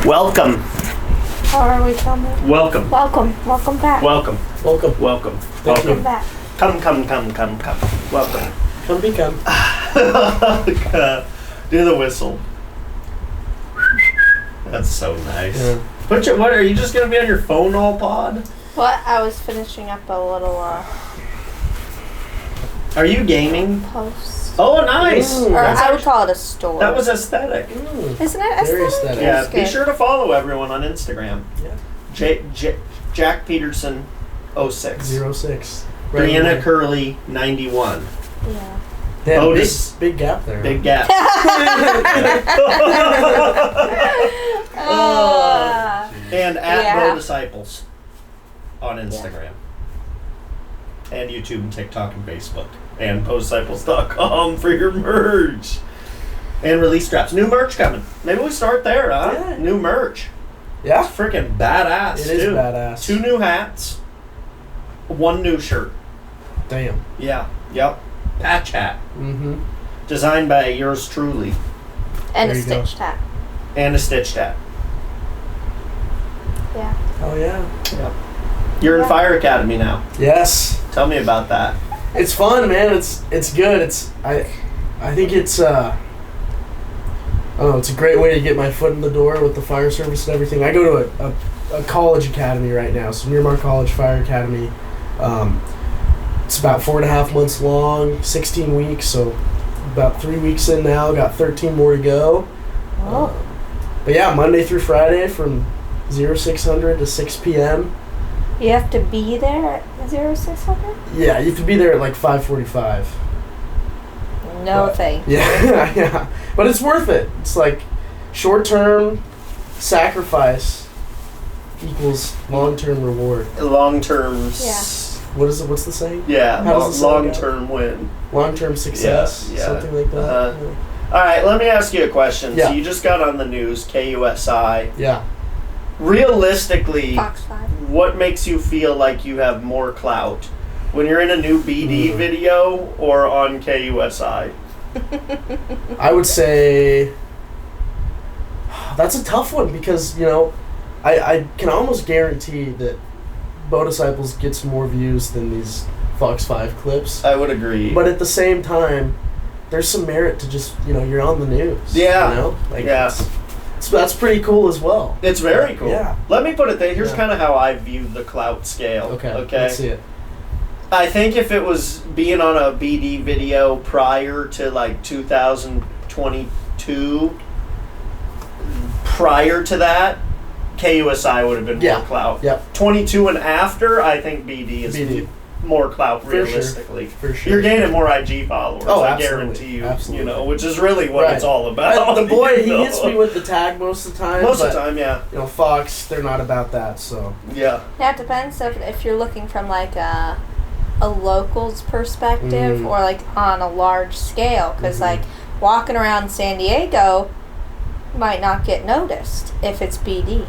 Welcome. How are we coming? Welcome. Welcome back. Welcome. Welcome. Welcome. Welcome back. Come. Welcome. Come become. Do the whistle. That's so nice. Yeah. What are you just gonna be on your phone all pod? What? I was finishing up a little Are you gaming? post. Oh, nice. Ooh. Or That's I would actu- call it a story. That was aesthetic. Isn't it Very aesthetic? aesthetic. Yeah, It's be good. sure to follow everyone on Instagram. Yeah. Jack Peterson 06. 06. Brianna Curley 91. Yeah. Damn, Otis. big gap there. Big gap. And at Yeah. Bow Disciples on Instagram. And YouTube and TikTok and Facebook. And bowdisciples.com for your merch. And release straps. New merch coming. Maybe we start there, huh? Yeah. New merch. Yeah. It's freaking badass, It is too. badass. 2 new hats. 1 new shirt. Damn. Yeah. Yep. Patch hat. Mm-hmm. Designed by yours truly. And There a you go. stitched hat. And a stitched hat. Yeah. Oh yeah. Yep. You're in Yeah. Fire Academy now. Yes. Tell me about that. It's fun, man. It's good. I think it's I don't know, it's a great way to get my foot in the door with the fire service and everything. I go to a college academy right now, so Miramar College Fire Academy. It's about 4.5 months long, 16 weeks, so about 3 weeks in now, got 13 more to go. Oh. But yeah, Monday through Friday from 0600 to 6 p.m. You have to be there at 0600? Yeah, you have to be there at like 5:45. No What? thank you. Yeah, yeah. But it's worth it. It's like short-term sacrifice equals long-term reward. Long term. Yeah. What's the saying? Yeah. How does the saying Long go? term win. Long-term success, Yeah, yeah. something like that. All right. Let me ask you a question. Yeah. So you just got on the news, KUSI. Yeah. Realistically, Fox 5. what makes you feel like you have more clout? When you're in a new BD video or on KUSI? I would say that's a tough one because, I can almost guarantee that Bow Disciples gets more views than these Fox 5 clips. I would agree. But at the same time, there's some merit to just, you're on the news. Yeah. Yeah. That's pretty cool as well. It's very cool. Yeah. Let me put it there. Here's Yeah. kind of how I view the clout scale. Okay. Let's see it. I think if it was being on a BD video prior to like 2022, prior to that, KUSI would have been Yeah. more clout. Yep. 22 and after, I think BD is BD. more clout For sure. realistically. For sure. You're gaining more IG followers, Oh, I absolutely. guarantee you. Absolutely. Which is really what Right. it's all about. The boy, he you know? hits me with the tag most of the time. Most but, of the time, yeah. Fox, they're not about that, so. Yeah. Yeah, it depends if you're looking from like a local's perspective or like on a large scale. Because like walking around San Diego might not get noticed if it's BD.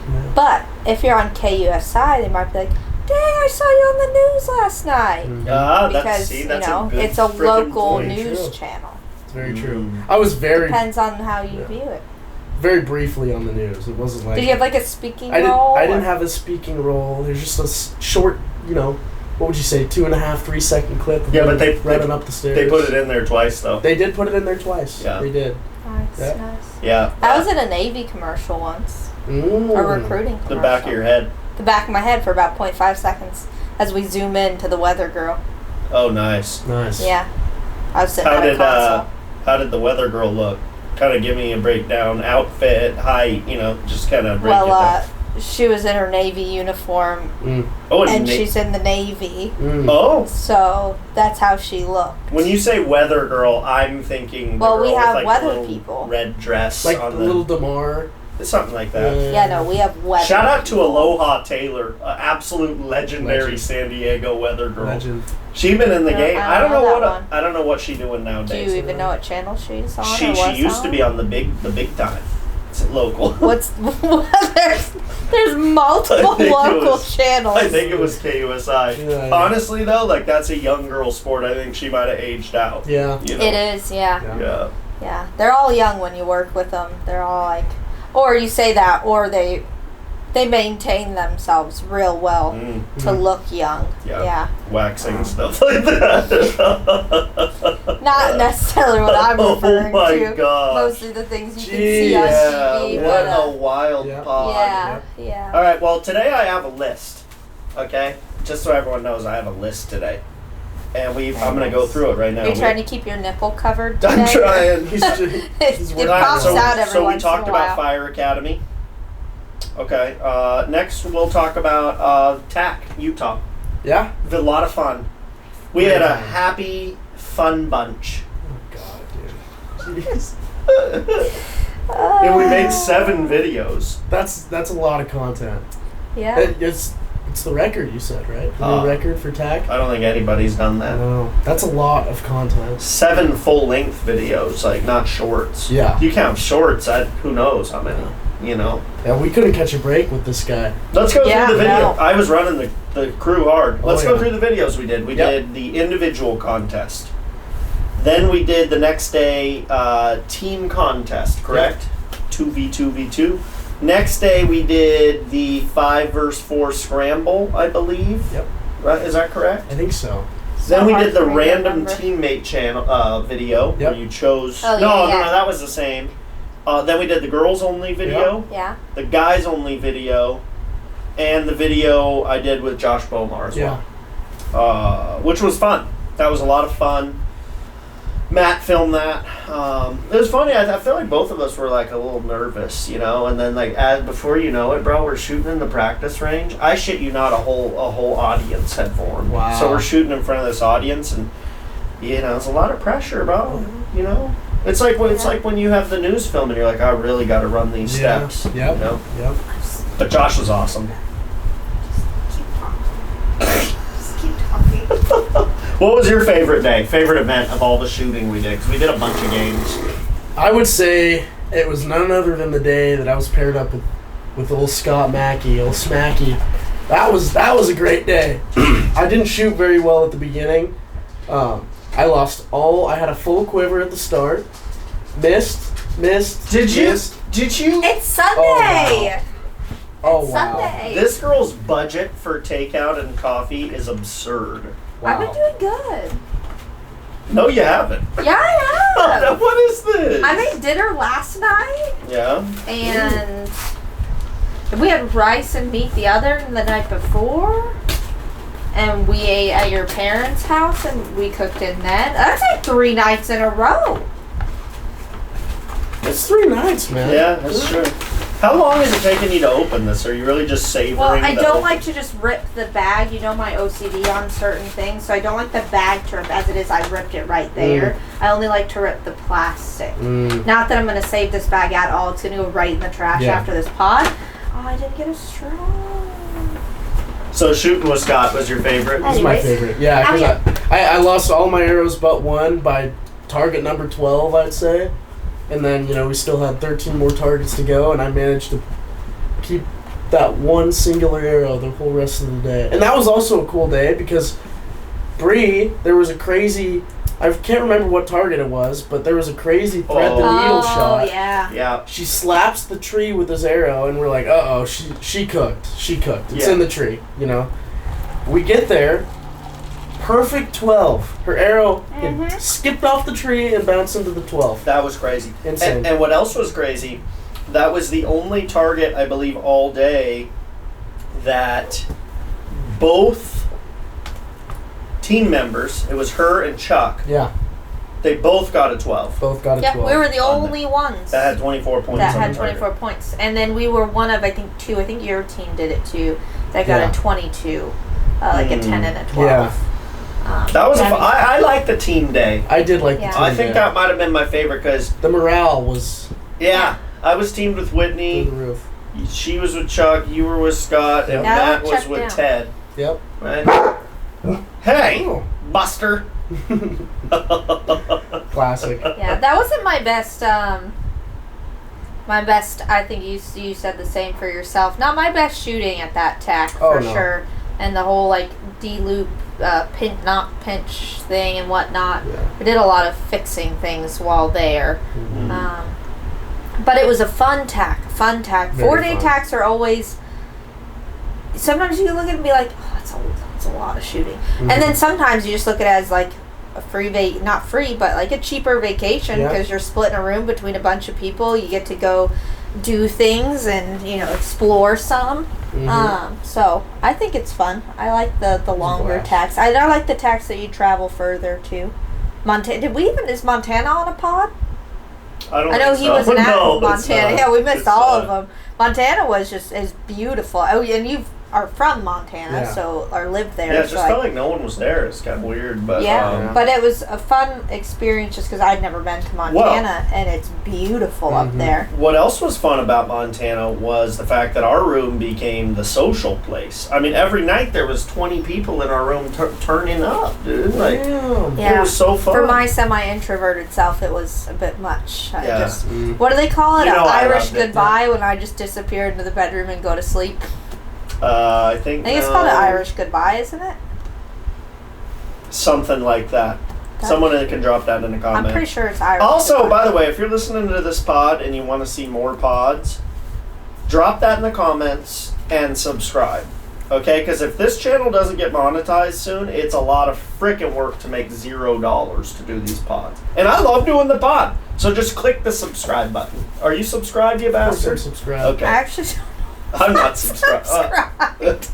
Yeah. But if you're on KUSI, they might be like, dang, I saw you on the news last night. Because, that's a good it's a freaking local point. news True. channel. It's very true. Mm. I was very, Depends on how you Yeah. view it. very briefly on the news. It wasn't like. Did you have like a speaking I role? didn't have a speaking role. There's just a short, what would you say, 2.5, 3 second clip. Of Yeah, me but they running up the stairs. They put it in there twice, though. They did put it in there twice. Yeah. They did. Nice, Yeah. nice. Yeah. I was in a Navy commercial once. A recruiting commercial. The back of your head. The back of my head for about 0.5 seconds as we zoom in to the weather girl. Oh, nice. Nice. Yeah. I was sitting How at a did console. how did the weather girl look? Kind of give me a breakdown. Outfit, height, just kind of break it down. She was in her Navy uniform, Oh, and she's in the Navy, Oh, so that's how she looked. when you say weather girl, I'm thinking. Well, the we girl have with, like, weather the little people. Red dress, Like on the little Damar. something like that. Yeah, no, we have weather. Shout out to people. Aloha Taylor, absolute legendary Legend. San Diego weather girl. Legend. She been in the No, game. I don't know that one. I don't know what she doing nowadays. Do you even know what channel she's on? She or was used to be on the big time. It's local. What's there's multiple I think it local was- channels. I think it was KUSI. Yeah. Honestly, though, like that's a young girl sport. I think she might have aged out. Yeah. You know? It is, yeah. Yeah. Yeah. Yeah, they're all young when you work with them. They're all like, Or you say that, or they maintain themselves real well to look young. Yeah. Waxing stuff like that. Not necessarily what I'm referring to. Oh my gosh. Mostly the things you can see on TV. What But, a wild pod. Yeah. All right, well, today I have a list, okay? Just so everyone knows, I have a list today. And I'm going to go through it right now. You're trying to keep your nipple covered today? I'm trying. It pops out every so we once in talked a while. about Fire Academy. Okay. Next, we'll talk about TAC, Utah. Yeah. It was a lot of fun. We had a happy, fun bunch. Oh, God, dude. Jeez. And we made 7 videos. That's a lot of content. Yeah. It's the record, you said, right? The new record for TAC? I don't think anybody's done that. No. That's a lot of content. 7 full-length videos, like, not shorts. Yeah. You count shorts, who knows how many, you know? Yeah, we couldn't catch a break with this guy. Let's go through the video. No. I was running the crew hard. Let's go through the videos we did. We did the individual contest. Then we did the next day team contest, correct? 2v2v2. Next day we did the 5 vs 4 scramble, I believe. Yep. Right? Is that correct? I think so. Then we did the hard for me to random remember. teammate channel video where you chose. Oh, no, yeah. that was the same. Then we did the girls only video, Yeah. the guys only video, and the video I did with Josh Bowmar as well. Which was fun. That was a lot of fun. Matt filmed that. It was funny. I feel like both of us were like a little nervous, you know. And then like before you know it, bro, we're shooting in the practice range. I shit you not, a whole audience had formed. Wow. So we're shooting in front of this audience, and you know, it's a lot of pressure, bro. You know, it's like when you have the news film and you're like, I really got to run these steps. Yep. You know? Yep. But Josh was awesome. Just keep talking. What was your favorite day, favorite event of all the shooting we did? Because we did a bunch of games. I would say it was none other than the day that I was paired up with old Scott Mackey, old Smacky. That was a great day. I didn't shoot very well at the beginning. I had a full quiver at the start. Missed. Did you? missed. Did you? It's Sunday. Oh, It's wow. Sunday. This girl's budget for takeout and coffee is absurd. I've been doing good. No, you haven't. Yeah, I have. What is this? I made dinner last night, Yeah. and we had rice and meat the night before, and we ate at your parents' house, and we cooked in then. That's like 3 nights in a row. It's 3 nights, man. Yeah, that's true. How long is it taking you to open this? Are you really just savoring? Well, I the don't open- like to just rip the bag. You know my OCD on certain things, so I don't like the bag to rip as it is. I ripped it right there. I only like to rip the plastic. Not that I'm going to save this bag at all. It's going to go right in the trash after this pod. Oh, I didn't get a straw. So shooting with Scott was your favorite? It's my favorite. Yeah, because I lost all my arrows but one by target number 12, I'd say. And then, you know, we still had 13 more targets to go, and I managed to keep that one singular arrow the whole rest of the day. And that was also a cool day because Bree, there was a crazy, I can't remember what target it was, but there was a crazy thread the needle shot. Oh, yeah. Yeah. She slaps the tree with his arrow, and we're like, uh-oh, she cooked. It's in the tree, you know. We get there. Perfect 12. Her arrow had skipped off the tree and bounced into the 12. That was crazy. Insane. And what else was crazy? That was the only target, I believe, all day that both team members, it was her and Chuck, Yeah, they both got a 12. both got a Yep, 12. we were the only ones That had 24 points that on had the target. 24 points. And then we were one of, I think, 2. I think your team did it too. That got Yeah. a 22. Like a 10 and a 12. Yeah. That was I like the team day. I did like Yeah. the team. I think that might have been my favorite because, the morale was I was teamed with through Whitney. the roof. She was with Chuck. You were with Scott. And Yeah. Matt was Chuck with down. Ted. Yep. Right? Hey, Oh. Buster. Classic. Yeah, that wasn't my best. My best. I think you said the same for yourself. Not my best shooting at that TAC for sure, and the whole like D-loop pinch thing and whatnot. Yeah. We did a lot of fixing things while there, but it was a fun TAC. fun tack. Very 4-day fun. tacks are always. Sometimes you can look at it and be like, oh, that's a lot of shooting. Mhm. And then sometimes you just look at it as like a free not free, but like a cheaper vacation Yeah. because you're splitting a room between a bunch of people. You get to go do things and explore some. So I think it's fun. I like the longer blast. tacks. I like the tacks that you travel further to. Montana. Is Montana on a pod? I don't I know think he so. wasn't at No, it's Montana. not. Yeah, we missed It's all of not. them. Montana was just as beautiful. Oh, and you are from Montana, Yeah. or lived there. Yeah, it so just felt like no one was there. It's kind of weird, but yeah, but it was a fun experience just because I'd never been to Montana, and it's beautiful up there. what else was fun about Montana was the fact that our room became the social place. I mean, every night there was 20 people in our room turning up, dude. Like, Damn. Yeah. it was so fun. For my semi-introverted self, it was a bit much. I Yeah. just, what do they call it? You An know I Irish loved it. goodbye when I just disappear into the bedroom and go to sleep. I think It's called an Irish goodbye, isn't it? something like that. Someone can drop that in the comments. I'm pretty sure it's Irish. Also, goodbye. by the way, if you're listening to this pod and you want to see more pods, drop that in the comments and subscribe. Okay? Because if this channel doesn't get monetized soon, it's a lot of freaking work to make $0 to do these pods. And I love doing the pod. So just click the subscribe button. Are you subscribed, you bastard? Subscribe. Okay. I actually I'm not subscribed. subscribed.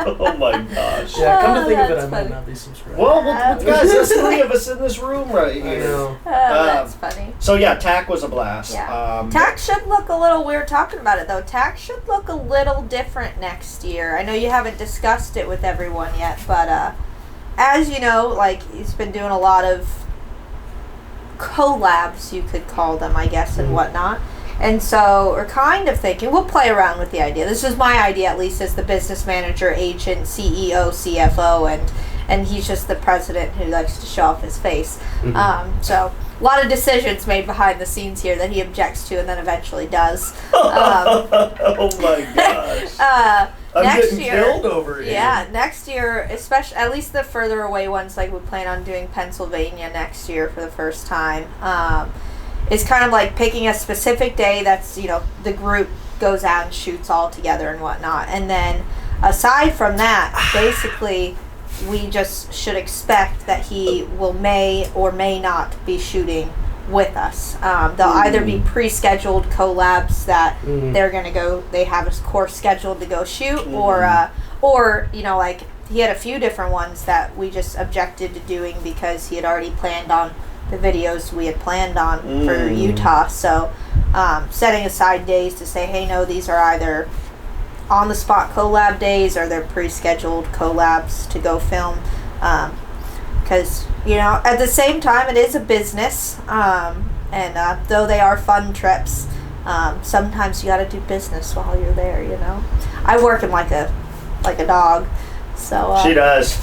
Oh my gosh. Yeah, come to think of it, That's I might funny. not be subscribed. Well, guys, there's 3 of us in this room right I here. know. That's funny. So yeah, TAC was a blast. Yeah. TAC should look a little, we were talking about it though, TAC should look a little different next year. I know you haven't discussed it with everyone yet, but as you know, like, he's been doing a lot of collabs, you could call them, I guess, and whatnot. And so we're kind of thinking, we'll play around with the idea. This is my idea, at least, as the business manager, agent, CEO, CFO, and he's just the president who likes to show off his face. So a lot of decisions made behind the scenes here that he objects to and then eventually does. Oh my gosh. I'm next getting year, killed over here. yeah, next year, especially at least the further away ones, like we plan on doing Pennsylvania next year for the first time. Is kind of like picking a specific day that's, the group goes out and shoots all together and whatnot. And then aside from that, basically we just should expect that he may or may not be shooting with us. They'll either be pre-scheduled collabs that they're going to go, they have a course scheduled to go shoot, or like he had a few different ones that we just objected to doing because he had already planned on the videos we had planned on for Utah. So setting aside days to say, hey, no, these are either on the spot collab days or they're pre-scheduled collabs to go film, because at the same time it is a business, and though they are fun trips, sometimes you got to do business while you're there. I work in like a dog. So She does.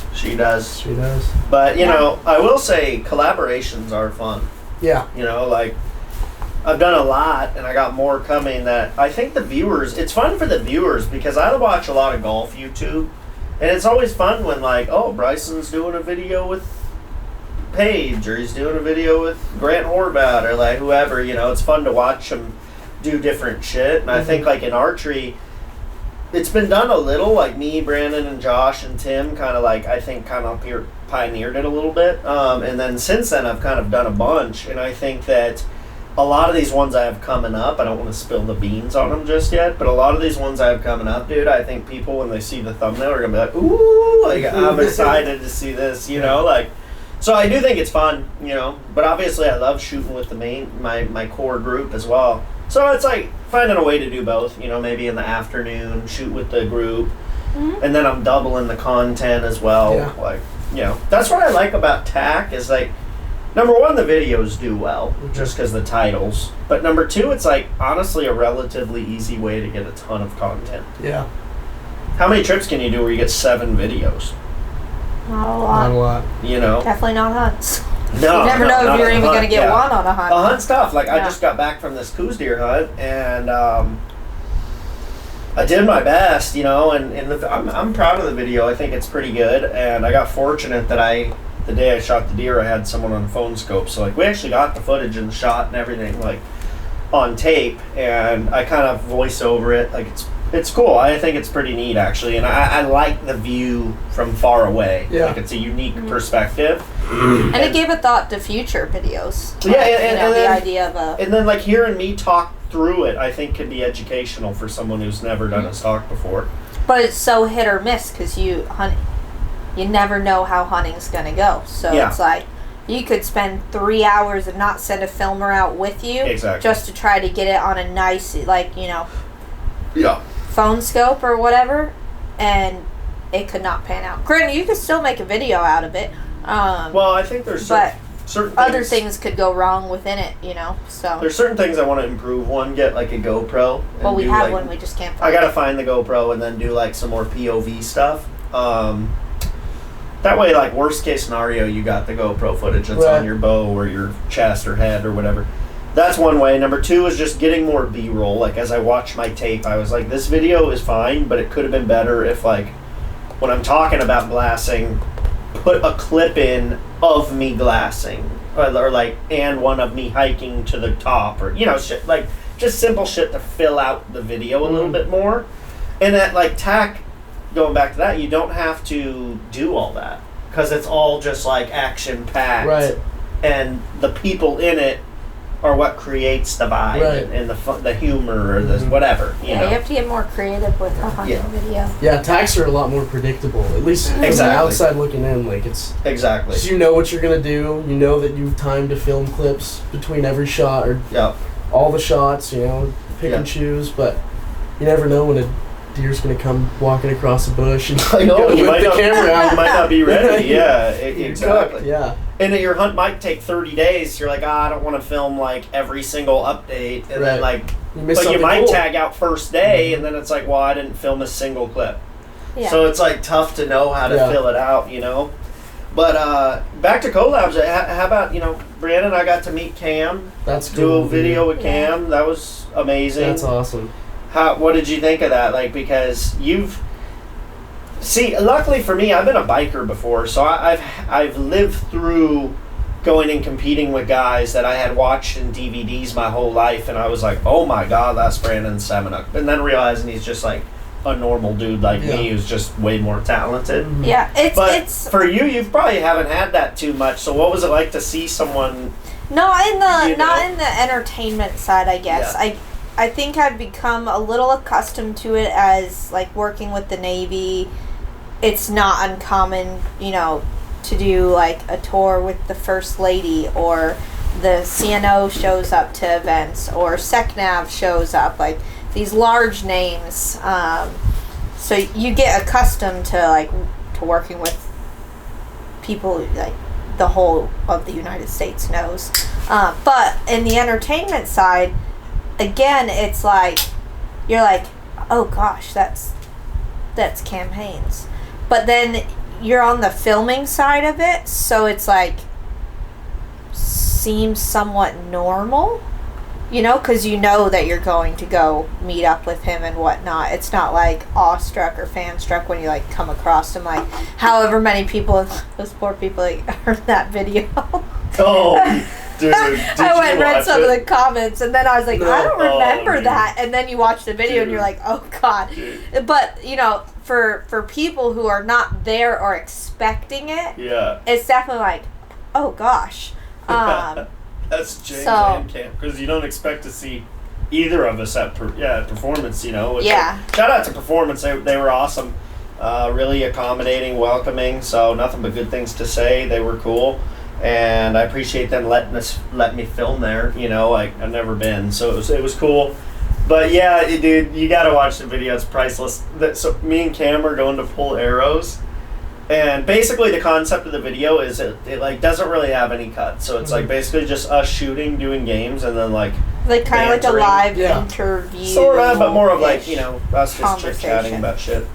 But, I will say collaborations are fun. Yeah. Like, I've done a lot and I got more coming that I think the viewers, it's fun for the viewers because I watch a lot of golf YouTube and it's always fun when like, oh, Bryson's doing a video with Paige or he's doing a video with Grant Horvat or like whoever, it's fun to watch them do different shit. And I think like in archery, it's been done a little, like me, Brandon, and Josh, and Tim kind of pioneered it a little bit. And then since then, I've kind of done a bunch. And I think that a lot of these ones I have coming up, I don't want to spill the beans on them just yet, but a lot of these ones I have coming up, dude, I think people, when they see the thumbnail, are going to be like, ooh, like, I'm excited to see this, like. So I do think it's fun, but obviously I love shooting with my core group as well. So it's like finding a way to do both, maybe in the afternoon, shoot with the group, and then I'm doubling the content as well. Yeah. Like, that's what I like about TAC is like, number one, the videos do well, just because the titles. But number two, it's like, honestly, a relatively easy way to get a ton of content. Yeah. How many trips can you do where you get 7 videos? not a lot. Not a lot. Definitely not hunts. No, You never know if you're even going to get one on a hunt. A hunt's tough. Like, I Yeah. just got back from this Coues deer hunt, and I did my best, and I'm proud of the video. I think it's pretty good, and I got fortunate that the day I shot the deer, I had someone on phone scope, so, like, we actually got the footage and the shot and everything, like, on tape, and I kind of voice over it. Like it's cool. I think it's pretty neat actually, and I like the view from far away. Yeah. Like it's a unique perspective. And it gave a thought to future videos. Yeah, Like, and the then, idea of a. and then like hearing me talk through it, I think could be educational for someone who's never done a stalk before. But it's so hit or miss because you never know how hunting's gonna go. So Yeah. it's like you could spend 3 hours and not send a filmer out with you, Exactly. just to try to get it on a nice, like Yeah. phone scope or whatever, and it could not pan out. Granted, you could still make a video out of it. Well, I think there's but certain other things could go wrong within it, So There's certain things I want to improve. One, get like a GoPro. and well, we do, have like, one. We just can't. I Find gotta it. find the GoPro and then do like some more POV stuff. That way, like worst case scenario, you got the GoPro footage that's Right. on your bow or your chest or head or whatever. That's one way. Number two is just getting more B-roll. Like as I watched my tape, I was like, this video is fine, but it could have been better if like when I'm talking about glassing, put a clip in of me glassing or like and one of me hiking to the top or shit like just simple shit to fill out the video a little bit more. And at like TAC, going back to that, you don't have to do all that because it's all just like action packed, Right. and the people in it are what creates the vibe Right. and the humor or the whatever. You Yeah, know? you have to get more creative with the hunting video. Yeah, TACs are a lot more predictable. At least from the Exactly. outside looking in, like it's. Exactly. 'Cause you know what you're gonna do. You know that you've time to film clips between every shot or Yeah. all the shots. Pick Yeah. and choose, but you never know when a deer's gonna come walking across a bush and I know, go you whip might the not- camera out. You might not be ready. Yeah, You're exactly. cooked, yeah. And your hunt might take 30 days. You're like, I don't want to film like every single update, and then Right. like, You miss but you something might cool. tag out first day, and then it's like, well, I didn't film a single clip. Yeah. So it's like tough to know how to Yeah. fill it out, But back to collabs. How about Brianna and I got to meet Cam, That's do cool. a video with Yeah. Cam. That was amazing. That's awesome. What did you think of that? Like, because luckily for me, I've been a biker before, so I've lived through going and competing with guys that I had watched in DVDs my whole life, and I was like, oh my god, that's Brandon Semenuk, and then realizing he's just like a normal dude like me who's just way more talented. Yeah, But it's for you probably haven't had that too much. So what was it like to see someone? not in the You not know? in the entertainment side, I guess. Yeah. I think I've become a little accustomed to it as like working with the Navy. It's not uncommon, to do like a tour with the First Lady, or the CNO shows up to events, or SecNav shows up, like these large names. So you get accustomed to working with people like the whole of the United States knows. But in the entertainment side, again, it's like you're like, oh gosh, that's Cam Hanes. But then you're on the filming side of it, so it's like seems somewhat normal, because you know that you're going to go meet up with him and whatnot. It's not like awestruck or fan-struck when you like come across him, like however many people, those poor people heard that video. Oh, dude! I went and read some of the comments, and then I was like, I don't Oh, remember dude. that. And then you watch the video, and you're Dude. like, oh god. Dude. But for people who are not there or expecting it, Yeah. it's definitely like, oh gosh. That's James so- and Cam, because you don't expect to see either of us at performance. which- Yeah. Shout out to performance. They were awesome. Really accommodating, welcoming. So nothing but good things to say. They were cool, and I appreciate them letting me film there. I've never been, so it was cool. But yeah, dude, you gotta watch the video. It's priceless. So me and Cam are going to pull arrows. And basically the concept of the video is it like doesn't really have any cuts. So it's like basically just us shooting, doing games, and then like kind of like a bantering. live Yeah. interview. sort of, but more of like, us just chit-chatting conversation. about shit.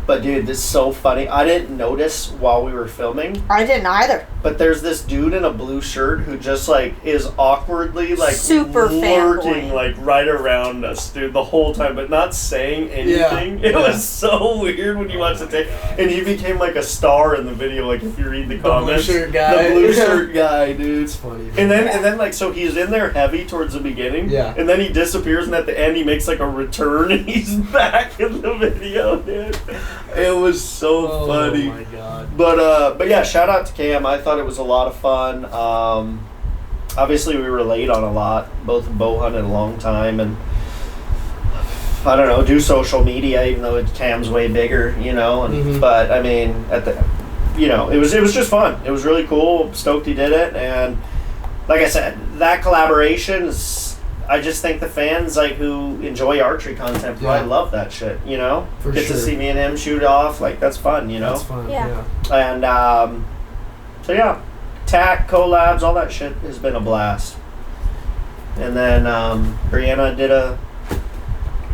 But dude, this is so funny. I didn't notice while we were filming. I didn't either. But there's this dude in a blue shirt who just like is awkwardly like super lurking fanboy. like right around us, dude, the whole time, but not saying anything. Yeah. It was so weird when you watch the tape. And he became like a star in the video. Like if you read the comments, blue shirt guy. the blue shirt guy, dude. It's funny. And then like so he's in there heavy towards the beginning. Yeah. And then he disappears, and at the end he makes like a return, and he's back in the video, dude. It was so funny. Oh my god. But yeah, shout out to Cam. I thought it was a lot of fun. Obviously we were late on a lot. Both bow hunted a long time, and I don't know, do social media even though Cam's way bigger, you know. And but I mean, it was just fun. It was really cool. Stoked he did it, and like I said, that collaboration is. I just think the fans like who enjoy archery content probably love that shit, you know. For Get sure. to see me and him shoot off, like that's fun, you know. That's fun. Yeah. And so yeah, TAC collabs, all that shit has been a blast. And then Brianna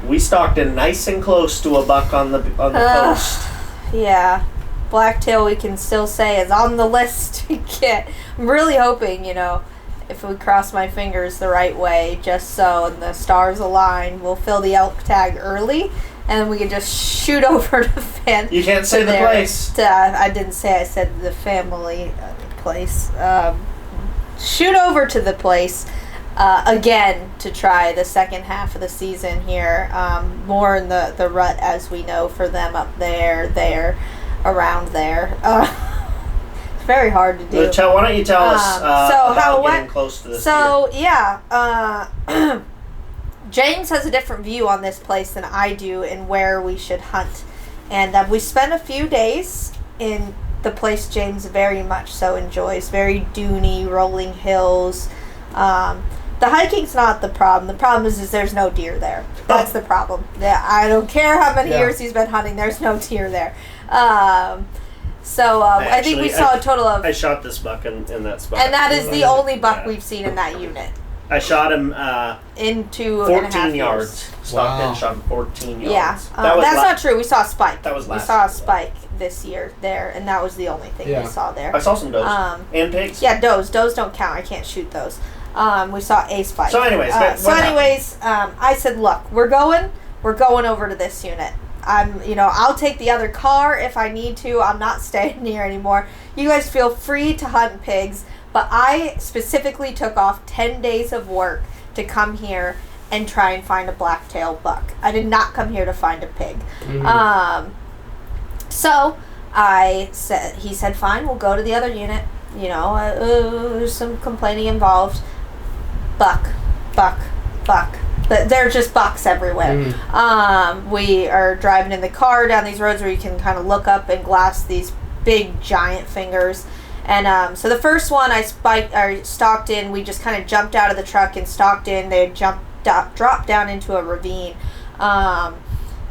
we stalked in nice and close to a buck on the coast. Yeah. Blacktail, we can still say, is on the list to get. I'm really hoping, you know, if we cross my fingers the right way, just so, and the stars align, we'll fill the elk tag early, and then we can just shoot over to fan. You can't say the place. I didn't say. I said the family place. Shoot over to the place again to try the second half of the season here. More in the rut, as we know, for them up there, around there. Very hard to do. Why don't you tell us how about it went? getting close to this So yeah, James has a different view on this place than I do and where we should hunt, and we spent a few days in the place James very much so enjoys. Very duney, rolling hills. The hiking's not the problem. The problem is there's no deer there. That's the problem. Yeah, I don't care how many years he's been hunting. There's no deer there. I think we saw a total of... I shot this buck in that spot. And that is the only buck we've seen in that unit. I shot him in 14 yards. Stocked in, shot him 14 yards. Yeah. That's not true. We saw a spike. That was last We saw a year. spike this year there, and that was the only thing we saw there. I saw some does. And pigs. Yeah, does. Does don't count. I can't shoot those. We saw a spike. So anyways, I said, look, we're going over to this unit. I'll take the other car if I need to. I'm not staying here anymore. You guys feel free to hunt pigs, but I specifically took off 10 days of work to come here and try and find a blacktail buck. I did not come here to find a pig. So he said, fine, we'll go to the other unit. There's some complaining involved. Buck. But they're just bucks everywhere. We are driving in the car down these roads where you can kind of look up and glass these big giant fingers. And so the first one I stalked in, we just kind of jumped out of the truck and stalked in. They dropped down into a ravine.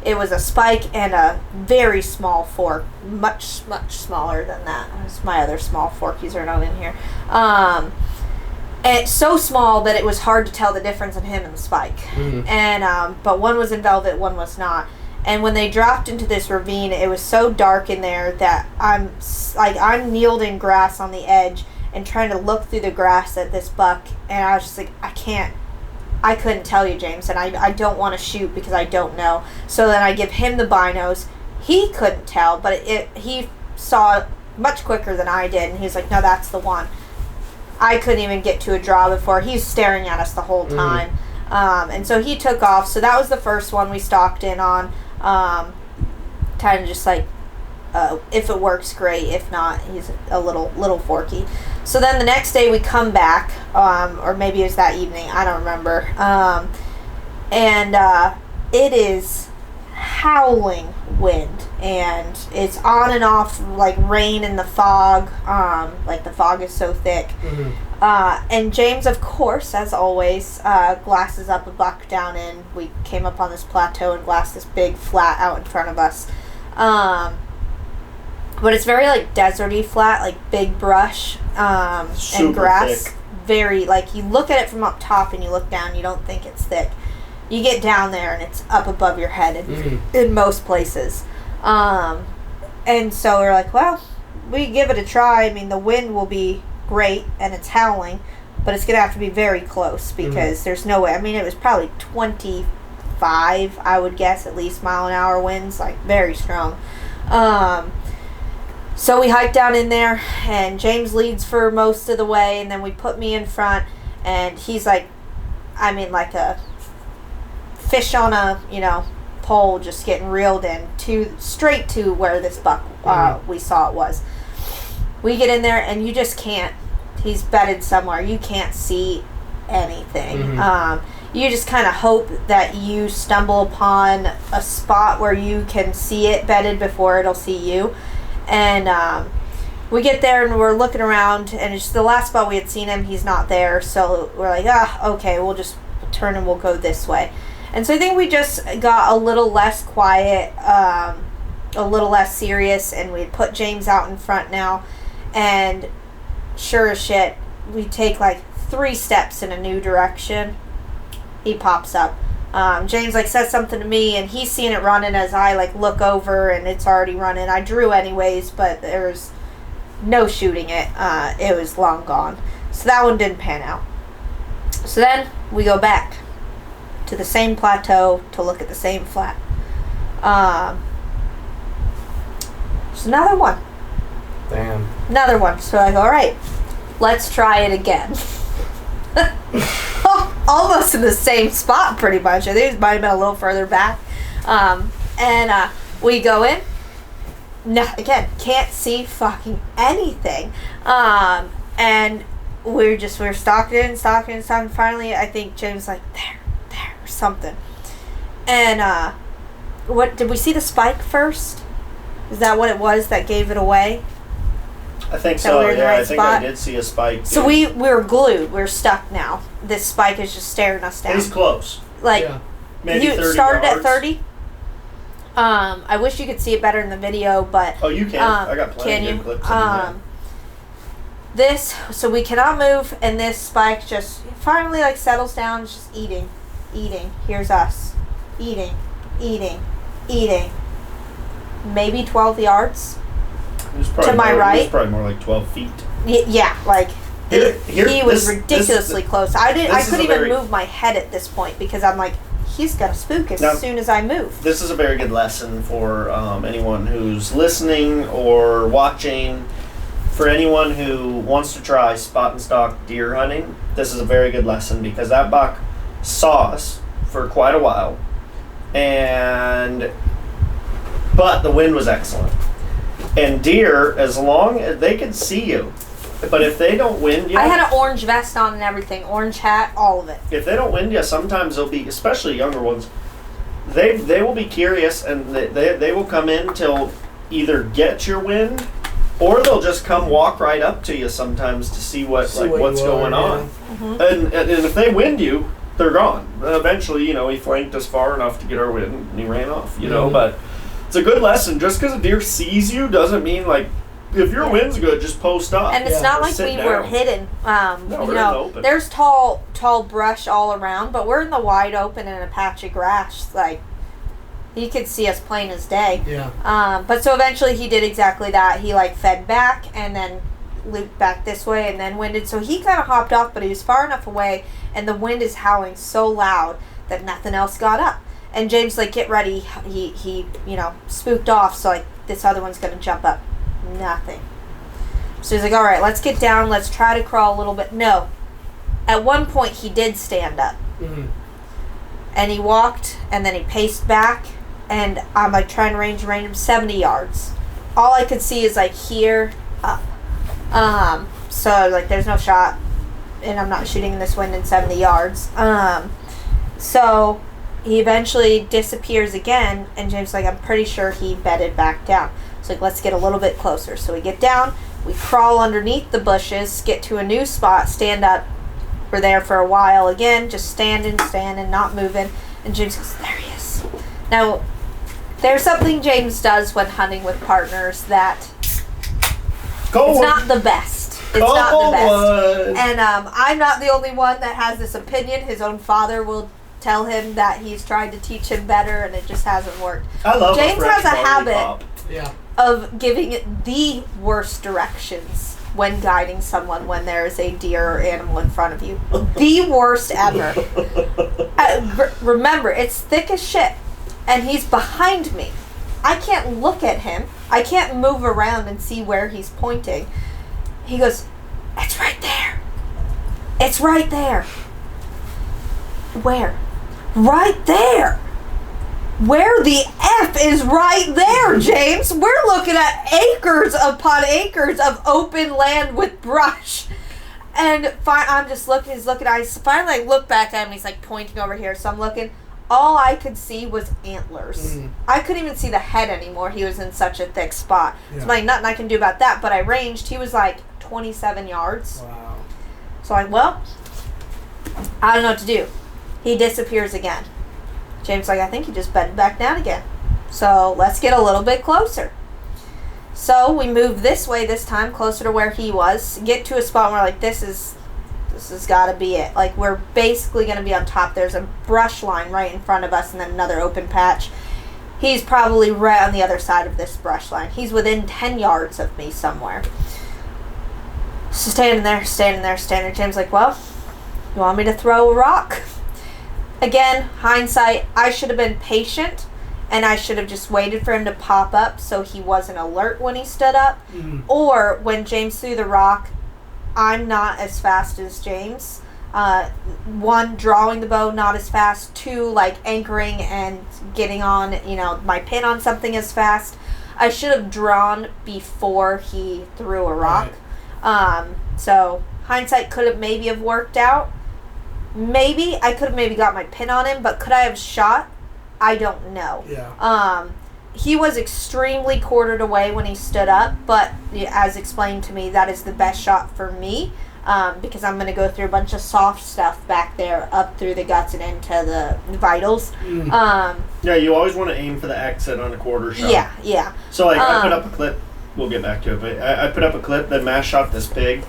It was a spike and a very small fork, much smaller than that. That's my other small forkies are not in here. And so small that it was hard to tell the difference in him and the spike. And but one was in velvet, one was not. And when they dropped into this ravine, it was so dark in there that I'm kneeled in grass on the edge and trying to look through the grass at this buck, and I was just like, I couldn't tell you, James, and I don't want to shoot because I don't know. So then I give him the binos. He couldn't tell, but he saw it much quicker than I did, and he was like, no, that's the one. I couldn't even get to a draw before. He's staring at us the whole time. And so he took off. So that was the first one we stalked in on. Kind of just like, if it works, great. If not, he's a little forky. So then the next day we come back, or maybe it was that evening. I don't remember. And it is howling wind, and it's on and off like rain in the fog. Like the fog is so thick. And James, of course, as always, glasses up a buck down in. We came up on this plateau and glassed this big flat out in front of us. But it's very like deserty flat, like big brush and grass. Thick. Very like you look at it from up top and you look down, you don't think it's thick. You get down there and it's up above your head in most places. And so we're like, well, we give it a try. I mean, the wind will be great and it's howling, but it's going to have to be very close because there's no way. I mean, it was probably 25, I would guess, at least mile-an-hour winds, like very strong. So we hiked down in there, and James leads for most of the way, and then we put me in front, and he's like, I mean, like a fish on a, pole just getting reeled in straight to where this buck we saw it was. We get in there, and you just can't. He's bedded somewhere. You can't see anything. You just kind of hope that you stumble upon a spot where you can see it bedded before it'll see you. And we get there and we're looking around, and it's the last spot we had seen him. He's not there, so we're like, okay, we'll just turn and we'll go this way. And so I think we just got a little less quiet, a little less serious, and we put James out in front now. And sure as shit, we take like 3 steps in a new direction. He pops up. James says something to me, and he's seeing it running as I look over, and it's already running. I drew anyways, but there's no shooting it. It was long gone. So that one didn't pan out. So then we go back to the same plateau to look at the same flat. There's another one. Damn. Another one. So I go, all right, let's try it again. Almost in the same spot, pretty much. I think it might have been a little further back. And we go in. No, again, can't see fucking anything. And we're stalking. Finally, I think James there, or something. And what did we see the spike first? Is that what it was that gave it away? I think so, yeah. I think I did see a spike. So we were glued. We're stuck now. This spike is just staring us down. He's close. Maybe you 30 started yards. At 30? I wish you could see it better in the video, but... Oh, you can. I got plenty of clips in this, so we cannot move, and this spike just finally settles down. It's just eating. Here's us. Eating. Maybe 12 yards. To my right. It was probably more like 12 feet. Yeah, he was ridiculously close. I couldn't even move my head at this point because I'm like, he's gonna spook as soon as I move. This is a very good lesson for anyone who's listening or watching. For anyone who wants to try spot and stalk deer hunting, this is a very good lesson because that buck saw us for quite a while, but the wind was excellent. And deer, as long as they can see you, but if they don't wind you... I had an orange vest on and everything, orange hat, all of it. If they don't wind you, sometimes they'll be, especially younger ones, they will be curious, and they will come in till either get your wind, or they'll just come walk right up to you sometimes to see what's going on. Mm-hmm. And if they wind you, they're gone. Eventually, he flanked us far enough to get our wind, and he ran off, but... It's a good lesson. Just because a deer sees you doesn't mean if your wind's good, just post up. And it's not like we were hidden. No, we're in the open. There's tall brush all around, but we're in the wide open in a patch of grass. He could see us plain as day. Yeah. But so eventually he did exactly that. He fed back and then looped back this way and then winded. So he kind of hopped off, but he was far enough away, and the wind is howling so loud that nothing else got up. And James get ready. He spooked off. So this other one's gonna jump up. Nothing. So he's all right, let's get down. Let's try to crawl a little bit. No. At one point he did stand up. Mm-hmm. And he walked, and then he paced back, and I'm trying to range him 70 yards. All I could see is here up. So there's no shot, and I'm not shooting in this wind in 70 yards. So he eventually disappears again, and James I'm pretty sure he bedded back down. So let's get a little bit closer. So we get down, we crawl underneath the bushes, get to a new spot, stand up. We're there for a while again, just standing, not moving. And James goes, there he is. Now, there's something James does when hunting with partners that it's not the best. It's not the best. And I'm not the only one that has this opinion. His own father will tell him that he's tried to teach him better, and it just hasn't worked. I love James has a habit Yeah. of giving it the worst directions when guiding someone when there is a deer or animal in front of you. The worst ever. Remember, it's thick as shit, and he's behind me. I can't look at him. I can't move around and see where he's pointing. He goes, "It's right there. It's right there." Where? Right there. Where the F is right there, James? We're looking at acres upon acres of open land with brush. And I'm just looking, he's looking, I finally look back at him, he's like pointing over here, so I'm looking. All I could see was antlers. I couldn't even see the head anymore. He was in such a thick spot. Yeah. So I'm like, nothing I can do about that, but I ranged. He was like 27 yards. Wow. So I don't know what to do. He disappears again. James like, I think he just bedded back down again. So let's get a little bit closer. So we move this way this time, closer to where he was. Get to a spot where like, this has got to be it. Like, we're basically going to be on top. There's a brush line right in front of us and then another open patch. He's probably right on the other side of this brush line. He's within 10 yards of me somewhere. So standing there. James like, well, you want me to throw a rock? Again, hindsight, I should have been patient, and I should have just waited for him to pop up so he wasn't alert when he stood up. Or when James threw the rock, I'm not as fast as James. One, drawing the bow not as fast. Two, like anchoring and getting on, my pin on something as fast. I should have drawn before he threw a rock. Right. So hindsight could have maybe have worked out. Maybe I could have maybe got my pin on him, but could I have shot? I don't know. Yeah. He was extremely quartered away when he stood up, but as explained to me, that is the best shot for me, because I'm going to go through a bunch of soft stuff back there, up through the guts and into the vitals. Yeah, you always want to aim for the exit on a quarter shot. Yeah. So, like, I put up a clip. We'll get back to it, but I put up a clip that Matt shot this pig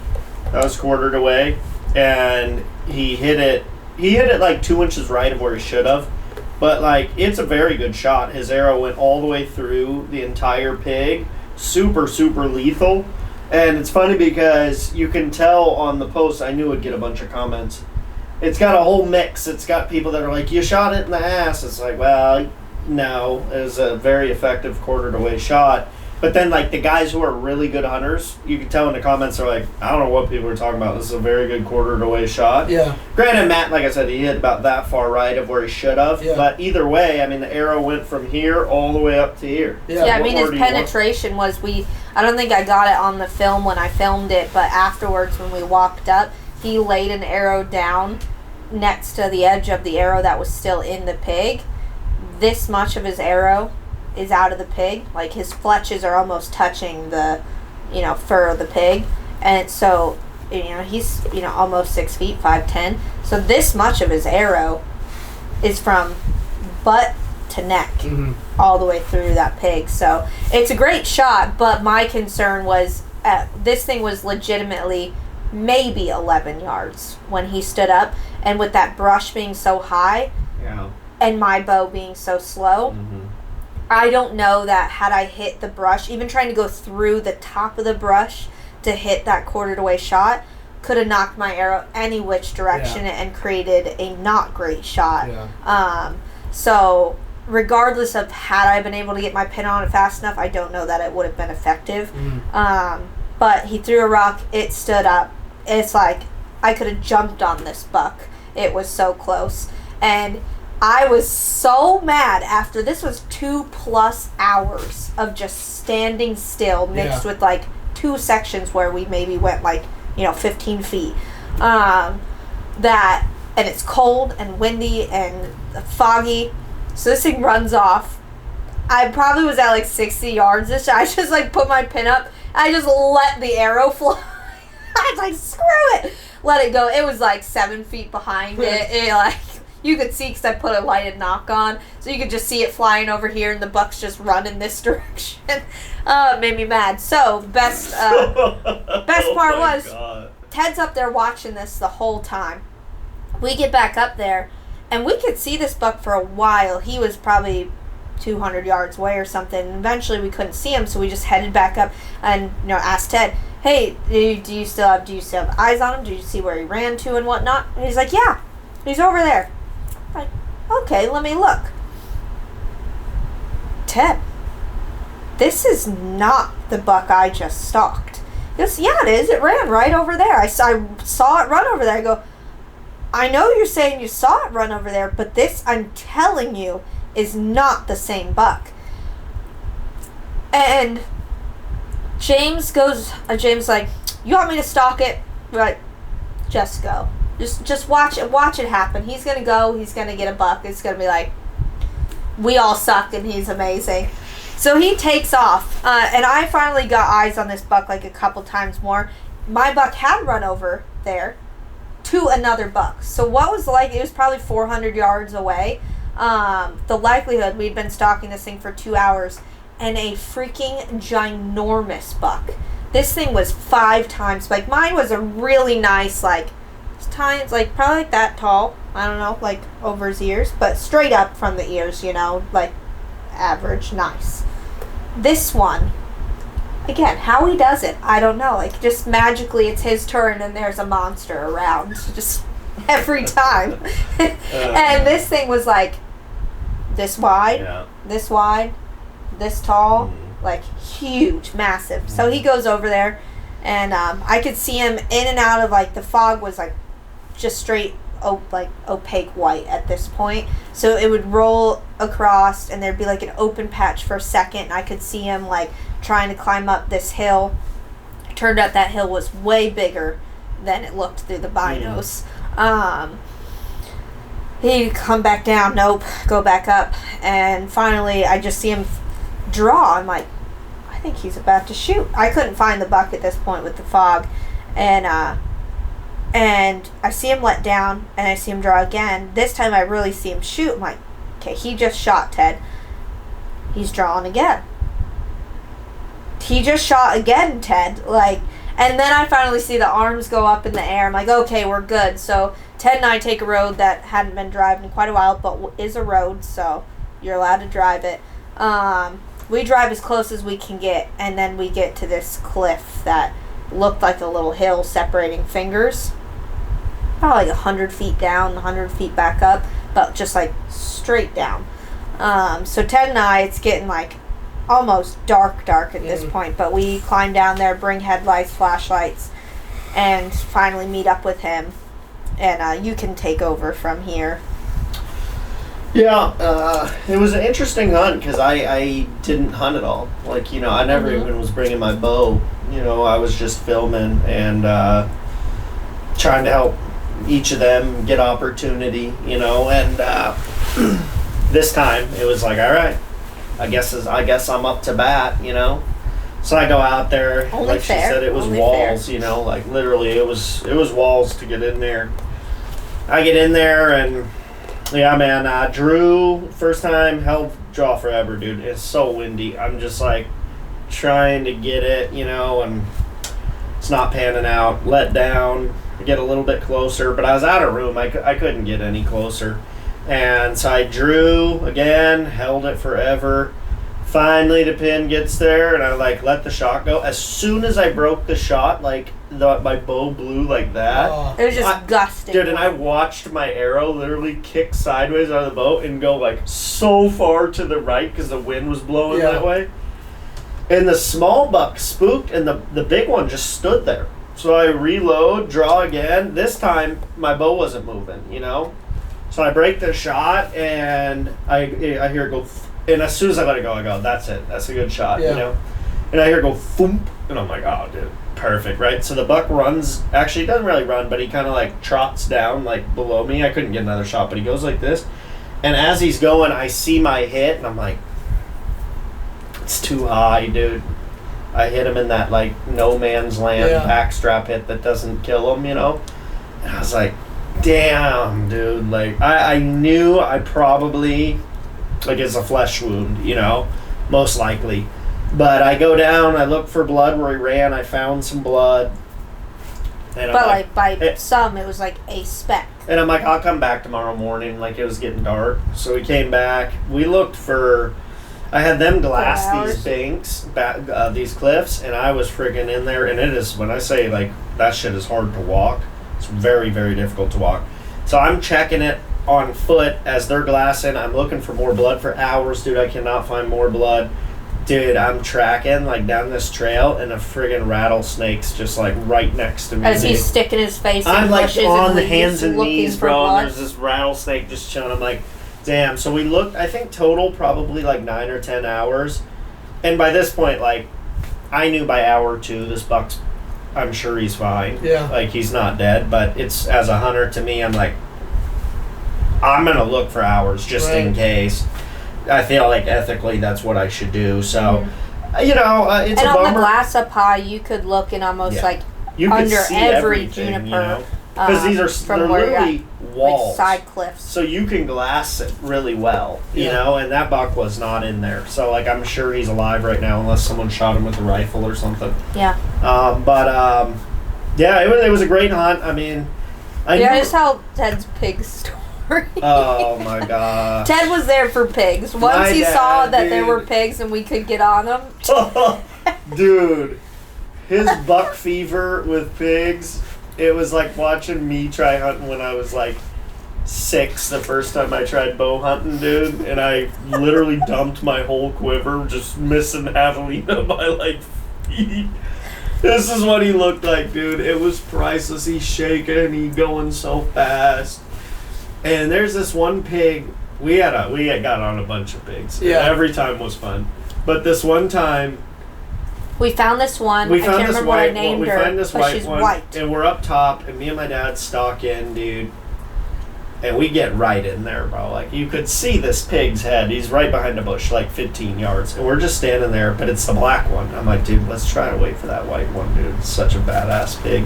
that was quartered away, and he hit it. He hit it like 2 inches right of where he should have. But, like, it's a very good shot. His arrow went all the way through the entire pig. Super, super lethal. And it's funny because you can tell on the post, I knew it'd get a bunch of comments. It's got a whole mix. It's got people that are like, you shot it in the ass. It's like, well, no. It was a very effective quartered away shot. But then, like, the guys who are really good hunters, you can tell in the comments are like, I don't know what people are talking about. This is a very good quartered away shot. Yeah. Granted, Matt, like I said, he hit about that far right of where he should have. Yeah. But either way, I mean, the arrow went from here all the way up to here. Yeah, I mean, his penetration was, I don't think I got it on the film when I filmed it, but afterwards when we walked up, he laid an arrow down next to the edge of the arrow that was still in the pig. This much of his arrow is out of the pig. Like, his fletches are almost touching the, fur of the pig. And so, he's, almost 6 feet, 5'10". So this much of his arrow is from butt to neck all the way through that pig. So it's a great shot, but my concern was this thing was legitimately maybe 11 yards when he stood up. And with that brush being so high and my bow being so slow, I don't know that had I hit the brush, even trying to go through the top of the brush to hit that quartered away shot, could have knocked my arrow any which direction and created a not great shot. Yeah. So regardless of had I been able to get my pin on it fast enough, I don't know that it would have been effective. But he threw a rock, it stood up. It's like I could have jumped on this buck. It was so close. And I was so mad after this was 2+ hours of just standing still mixed with like 2 sections where we maybe went like 15 feet and it's cold and windy and foggy, so this thing runs off. I probably was at like 60 yards ish. I just like put my pin up, I just let the arrow fly. I was like, screw it, let it go. It was like 7 feet behind it like you could see because I put a lighted knock on, so you could just see it flying over here, and the buck's just running this direction. It made me mad. So best part was Ted's up there watching this the whole time. We get back up there, And we could see this buck for a while. He was probably 200 yards away or something. And eventually we couldn't see him, so we just headed back up and asked Ted, "Hey, do you still have eyes on him? Do you see where he ran to and whatnot?" And he's like, "Yeah, he's over there." I'm like, "Okay, let me look." Ted, this is not the buck I just stalked. He goes, "Yeah, it is. It ran right over there. I saw it run over there." I go, "I know you're saying you saw it run over there, but this, I'm telling you, is not the same buck." And James like, "You want me to stalk it?" We're like, "Just go. Just watch it happen. He's gonna go. He's gonna get a buck. It's gonna be like, we all suck and he's amazing." So he takes off, and I finally got eyes on this buck like a couple times more. My buck had run over there to another buck. So what was like, it was probably 400 yards away. The likelihood, we'd been stalking this thing for 2 hours, and a freaking ginormous buck. This thing was 5 times, like mine was a really nice, like, times, like probably like that tall. I don't know, like over his ears, but straight up from the ears, like average, nice. This one, again, how he does it, I don't know. Like, just magically it's his turn and there's a monster around just every time. And this thing was like this wide, this wide, this tall, like huge, massive. So he goes over there, and I could see him in and out of, like, the fog was like just straight opaque white at this point. So it would roll across and there'd be like an open patch for a second, and I could see him like trying to climb up this hill. It turned out that hill was way bigger than it looked through the binos. He'd come back down, nope, go back up, and finally I just see him draw. I'm like, I think he's about to shoot. I couldn't find the buck at this point with the fog, and I see him let down, and I see him draw again. This time I really see him shoot. I'm like, okay, he just shot, Ted. He's drawing again. He just shot again, Ted. Like, and then I finally see the arms go up in the air. I'm like, okay, we're good. So Ted and I take a road that hadn't been driven in quite a while, but is a road, so you're allowed to drive it. We drive as close as we can get, and then we get to this cliff that looked like a little hill separating fingers. Probably like 100 feet down, 100 feet back up, but just like straight down. So Ted and I, it's getting like almost dark at this point, but we climb down there, bring headlights, flashlights, and finally meet up with him. And you can take over from here. Yeah, it was an interesting hunt because I didn't hunt at all. Like, I never even was bringing my bow. I was just filming and trying to help each of them get opportunity, and this time it was like, all right, I guess I'm up to bat, So I go out there, Only like fair. She said, it was Only walls, fair. Like literally it was walls to get in there. I get in there and yeah, man, Drew, first time, held draw forever, dude. It's so windy. I'm just like trying to get it, and it's not panning out. Let down, get a little bit closer, but I was out of room. I couldn't get any closer. And so I drew again, held it forever. Finally, the pin gets there, and I let the shot go. As soon as I broke the shot, my bow blew like that. It was just gusting. Dude, and I watched my arrow literally kick sideways out of the boat and go so far to the right because the wind was blowing that way. And the small buck spooked, and the big one just stood there. So I reload, draw again. This time, my bow wasn't moving, So I break the shot, and I hear it go, and as soon as I let it go, I go, that's it. That's a good shot, And I hear it go, thump, and I'm like, oh, dude, perfect, right? So the buck runs, actually, he doesn't really run, but he kind of trots down, below me. I couldn't get another shot, but he goes like this. And as he's going, I see my hit, and I'm like, it's too high, dude. I hit him in that, no man's land pack strap hit that doesn't kill him, And I was like, damn, dude. I knew I probably, it's a flesh wound, most likely. But I go down, I look for blood where he ran, I found some blood. And But like by some, it was like a speck. And I'm like, I'll come back tomorrow morning. Like, it was getting dark. So we came back. We looked for... I had them glass these banks, these cliffs, and I was friggin' in there. And it is, when I say, like, that shit is hard to walk, it's very, very difficult to walk. So I'm checking it on foot as they're glassing. I'm looking for more blood for hours, dude. I cannot find more blood. Dude, I'm tracking, like, down this trail, and a friggin' rattlesnake's just, like, right next to me. As he's sticking his face in I'm, like, bushes on and the hands and knees, bro, and blood. there's this rattlesnake just chilling. I'm like, damn. So we looked, I think total probably, like, 9 or 10 hours. And by this point, like, I knew by hour 2, this buck's, I'm sure he's fine. Yeah. Like, he's not dead. But it's, as a hunter, to me, I'm like, I'm going to look for hours just in case. I feel like ethically that's what I should do. So, you know, it's and a on bummer. the glass up high, you could look in almost like you under see every everything, juniper. You know? Because these are from they're where literally walls. like side cliffs. So you can glass it really well, you know, and that buck was not in there. So, like, I'm sure he's alive right now unless someone shot him with a rifle or something. Yeah. Yeah, it was a great hunt. I mean, I just tell Ted's pig story. Oh, my God. Ted was there for pigs. Once he saw that there were pigs and we could get on them. Dude, his buck fever with pigs, it was like watching me try hunting when I was like 6 the first time I tried bow hunting, dude. And I literally dumped my whole quiver, just missing javelina by like feet. This is what he looked like, dude. It was priceless. He's shaking, he's going so fast. And there's this one pig. We had got on a bunch of pigs. Yeah. Every time was fun. But this one time, we found this one. I can't remember what I named her. We find this but she's white. And we're up top, and me and my dad stalk in, dude. And we get right in there, bro. Like, you could see this pig's head. He's right behind a bush, like 15 yards. And we're just standing there, but it's the black one. I'm like, dude, let's try to wait for that white one, dude. It's such a badass pig.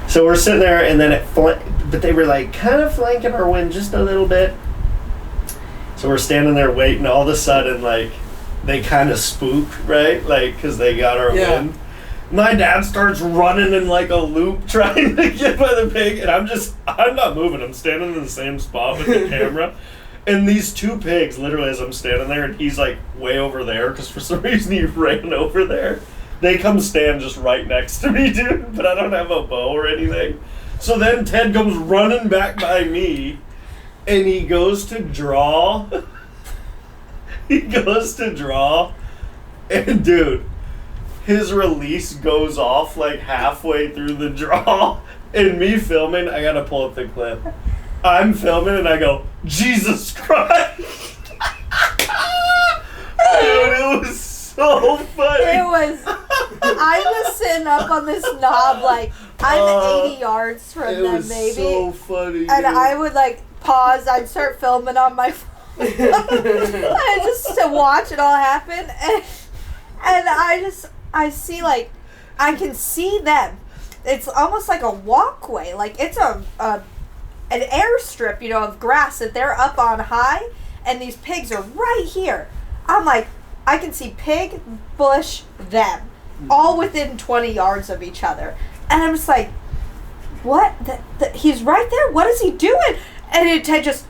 So we're sitting there, and then but they were like kind of flanking our wind just a little bit. So we're standing there waiting. All of a sudden, like, they kind of spook, right? Like, because they got our wind. My dad starts running in like a loop trying to get by the pig, and I'm not moving. I'm standing in the same spot with the camera. And these 2 pigs, literally, as I'm standing there, and he's like way over there, because for some reason he ran over there. They come stand just right next to me, dude, but I don't have a bow or anything. So then Ted comes running back by me, and he goes to draw. And dude, his release goes off like halfway through the draw, and me filming, I gotta pull up the clip. I'm filming, and I go, Jesus Christ! Dude, it was so funny. I was sitting up on this knob, like, I'm 80 yards from them, maybe. So funny. And I would, like, pause. I'd start filming on my phone. And just to watch it all happen. And I see, like, I can see them. It's almost like a walkway. Like, it's an airstrip, you know, of grass that they're up on high. And these pigs are right here. I'm like, I can see pig, bush, them, all within 20 yards of each other. And I'm just like, what? He's right there? What is he doing? And Ted just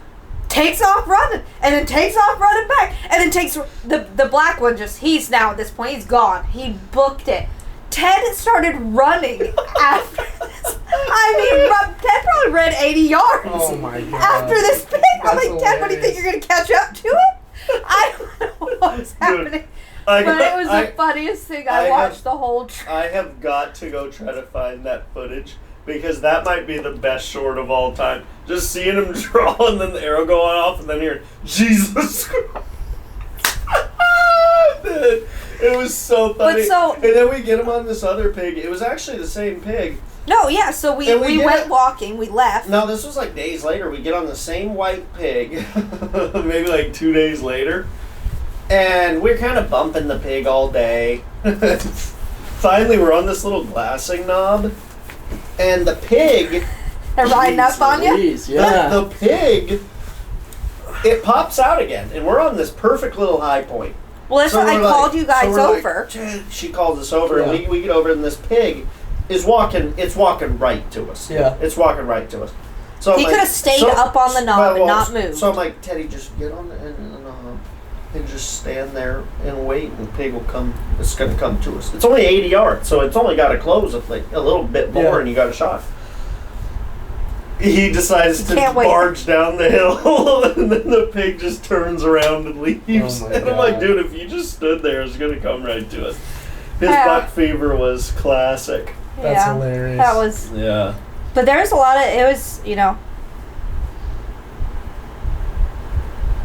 takes off running, and then takes off running back, and then takes the black one he's now at this point, he's gone. He booked it. Ted started running after this. I mean, Ted probably ran 80 yards. Oh my God. After this pig. I'm like, Ted, what do you think, you're going to catch up to it? I don't know what was happening. But it was the funniest thing. I watched the whole trip. I have got to go try to find that footage, because that might be the best short of all time. Just seeing him draw and then the arrow going off and then hearing, Jesus Christ. It was so funny. And then we get him on this other pig. It was actually the same pig. No, yeah, so we went walking, we left. No, this was like days later. We get on the same white pig, maybe like 2 days later. And we're kind of bumping the pig all day. Finally, we're on this little glassing knob. And the pig... They're riding up on you? Yeah. The pig, it pops out again. And we're on this perfect little high point. Well, that's why I called you guys over. She called us over, and we get over, and this pig is walking. It's walking right to us. Yeah. It's walking right to us. So He could have stayed up on the knob and not moved. So I'm like, Teddy, just get on the end of the knob and just stand there and wait, and the pig will come. It's going to come to us. It's only 80 yards, so it's only got to close like a little bit more, and you got a shot. He decides to barge down the hill, and then the pig just turns around and leaves. And I'm like, dude, if you just stood there, it's going to come right to us. His buck fever was classic. That's hilarious. That was. Yeah. But there's a lot of, it was,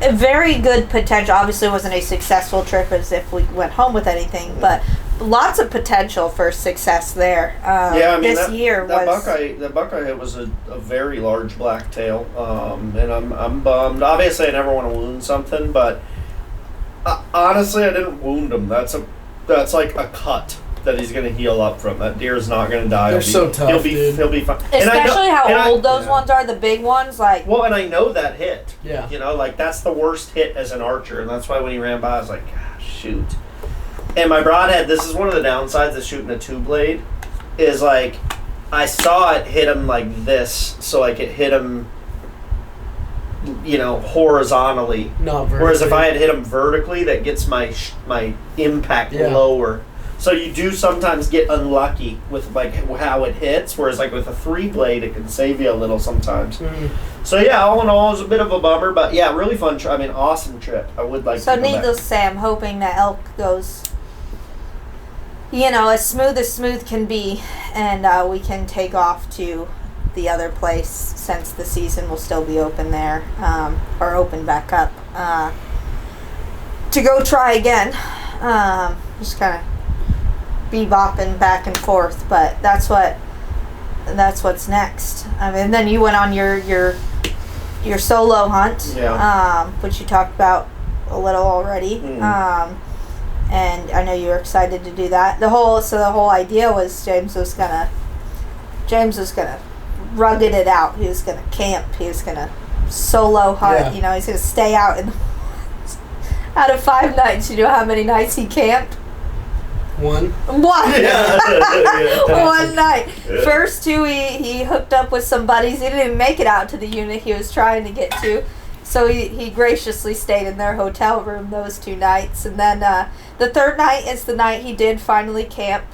a very good potential. Obviously, it wasn't a successful trip as if we went home with anything, but lots of potential for success there. This year that buckeye hit was a very large blacktail, and I'm bummed. Obviously, I never want to wound something, but honestly, I didn't wound him. That's like a cut that he's going to heal up from. That deer is not going to die. They're so tough, dude. He'll be fine. Especially how old those ones are, the big ones. Like, well, and I know that hit. Yeah. Like that's the worst hit as an archer, and that's why when he ran by, I was like, shoot. And my broadhead, this is one of the downsides of shooting a two-blade, is like, I saw it hit him like this, so like it hit him, horizontally. Not vertically. Whereas if I had hit him vertically, that gets my impact lower. So you do sometimes get unlucky with like how it hits, whereas like with a 3-blade, it can save you a little sometimes. Mm-hmm. So yeah, all in all, it was a bit of a bummer, but yeah, really fun trip. I mean, awesome trip. I would like to go back. So needless to say, I'm hoping that elk goes, as smooth can be, and we can take off to the other place since the season will still be open there, or open back up, to go try again. Just kind of bebopping back and forth, but that's what's next. I mean, then you went on your solo hunt, which you talked about a little already. And I know you were excited to do that. The whole idea was James was gonna rugged it out. He was gonna camp. He was gonna solo hunt. Yeah. He's gonna stay out in the out of 5 nights. You know how many nights he camped? One. Yeah. One night. Yeah. First 2, he hooked up with some buddies. He didn't even make it out to the unit he was trying to get to. So he graciously stayed in their hotel room those 2 nights. And then the 3rd night is the night he did finally camp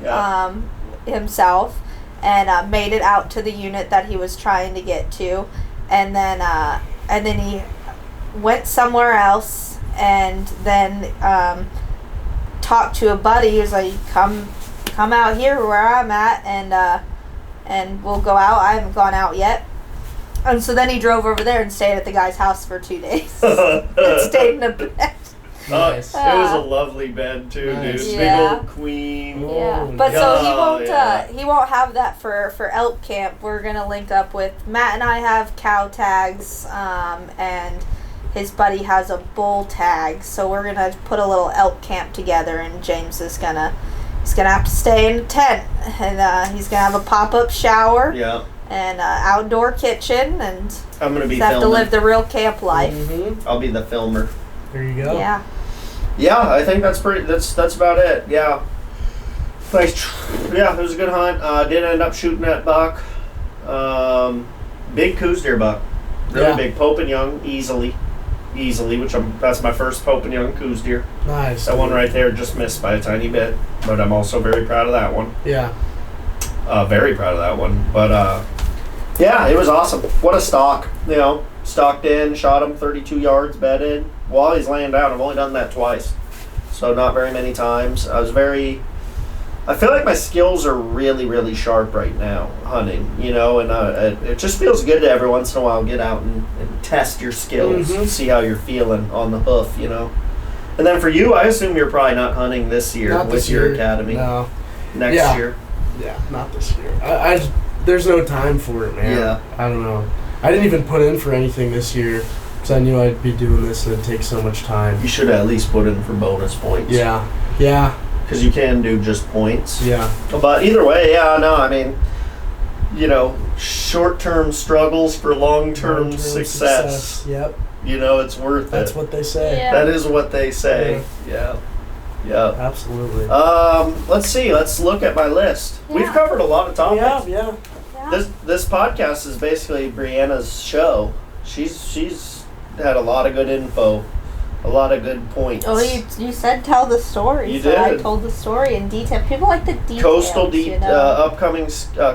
himself and made it out to the unit that he was trying to get to. And then he went somewhere else and then talked to a buddy. He was like, come out here where I'm at and we'll go out. I haven't gone out yet. And so then he drove over there and stayed at the guy's house for 2 days. And stayed in a bed. Nice. It was a lovely bed too, nice. dude. Yeah. Big old queen. Yeah. But so he won't have that for elk camp. We're gonna link up with Matt, and I have cow tags, and his buddy has a bull tag. So we're gonna put a little elk camp together, and James is gonna have to stay in a tent, and he's gonna have a pop-up shower. Yeah. And outdoor kitchen, and I'm gonna be have filming. to live the real camp life. Mm-hmm. I'll be the filmer. There you go. Yeah. Yeah, I think that's about it. Yeah. Nice. Yeah, it was a good hunt. Did end up shooting that buck. Big Coues deer buck. Really big. Pope and young, easily, that's my first Pope and young Coues deer. Nice. That one right there just missed by a tiny bit, but I'm also very proud of that one. Yeah. Very proud of that one. But yeah, it was awesome. What a stalk. Stalked in, shot him 32 yards, bedded. While he's laying down, I've only done that twice. So not very many times. I feel like my skills are really, really sharp right now, hunting, and it just feels good to every once in a while get out and test your skills, see how you're feeling on the hoof, And then for you, I assume you're probably not hunting this year with your academy. No. Next year. Yeah, not this year. I there's no time for it, man. Yeah. I don't know. I didn't even put in for anything this year because I knew I'd be doing this and it'd take so much time. You should at least put in for bonus points. Yeah. Because you can do just points. Yeah. But either way, short-term struggles for long-term success. Yep. It's worth it. That's what they say. Yeah. That is what they say. Yeah. Yeah. Absolutely. Let's see. Let's look at my list. Yeah. We've covered a lot of topics. Yeah. Yeah. This podcast is basically Brianna's show. She's had a lot of good info, a lot of good points. Oh, you said tell the story. You so I did. told the story in detail. People like the details. Coastal you know? upcoming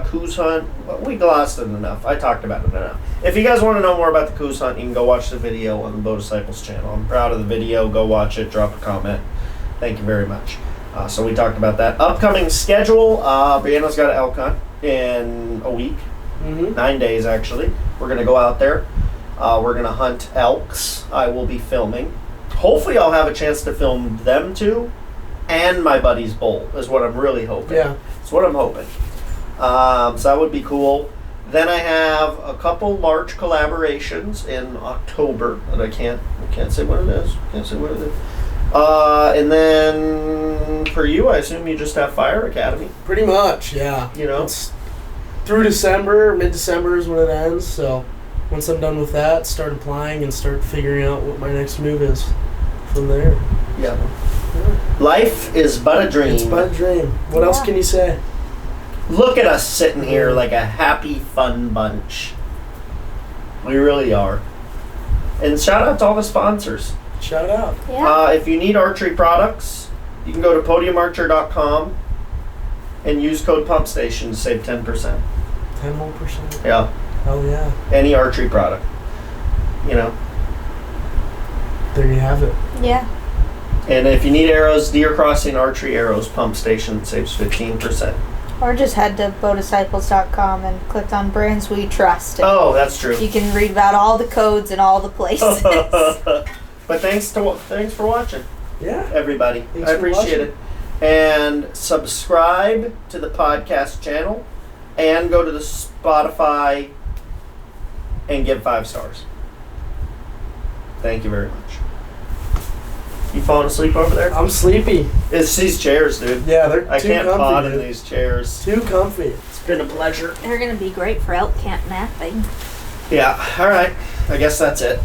Coues hunt. We glossed it enough. I talked about it enough. If you guys want to know more about the Coues hunt, you can go watch the video on the Bow Disciples channel. I'm proud of the video. Go watch it. Drop a comment. Thank you very much. So we talked about that. Upcoming schedule. Brianna's got an elk hunt in a week. 9 days actually. We're gonna go out there. We're gonna hunt elks. I will be filming. Hopefully I'll have a chance to film them too, and my buddy's bull is what I'm really hoping. Yeah. That's what I'm hoping. So that would be cool. Then I have a couple large collaborations in October that I can't say what it is. And then for you, I assume you just have Fire Academy. Pretty much, yeah. You know, It's through December, mid-December is when it ends, so once I'm done with that, start applying and start figuring out what my next move is from there. yeah. Life is but a dream. It's but a dream. What else can you say? Look at us sitting here like a happy, fun bunch. We really are. And shout out to all the sponsors. Shout out. Yeah. If you need archery products, you can go to podiumarcher.com and use code PumpStation to save 10%. 10 more percent. Yeah. Hell yeah. Any archery product. You know. There you have it. Yeah. And if you need arrows, deer crossing archery arrows, Pump Station saves 15%. Or just head to bowdisciples.com and click on brands we trust. And Oh, that's true. you can read about all the codes and all the places. But thanks for watching, Yeah. everybody. Thanks I for appreciate watching. it. And subscribe to the podcast channel and go to the Spotify and give 5 stars. Thank you very much. You falling asleep over there? I'm sleepy. It's these chairs, dude. Yeah, they're I too can't comfy. pod in dude. these chairs. Too comfy. It's been a pleasure. They're going to be great for elk camp napping. Yeah, alright. I guess that's it.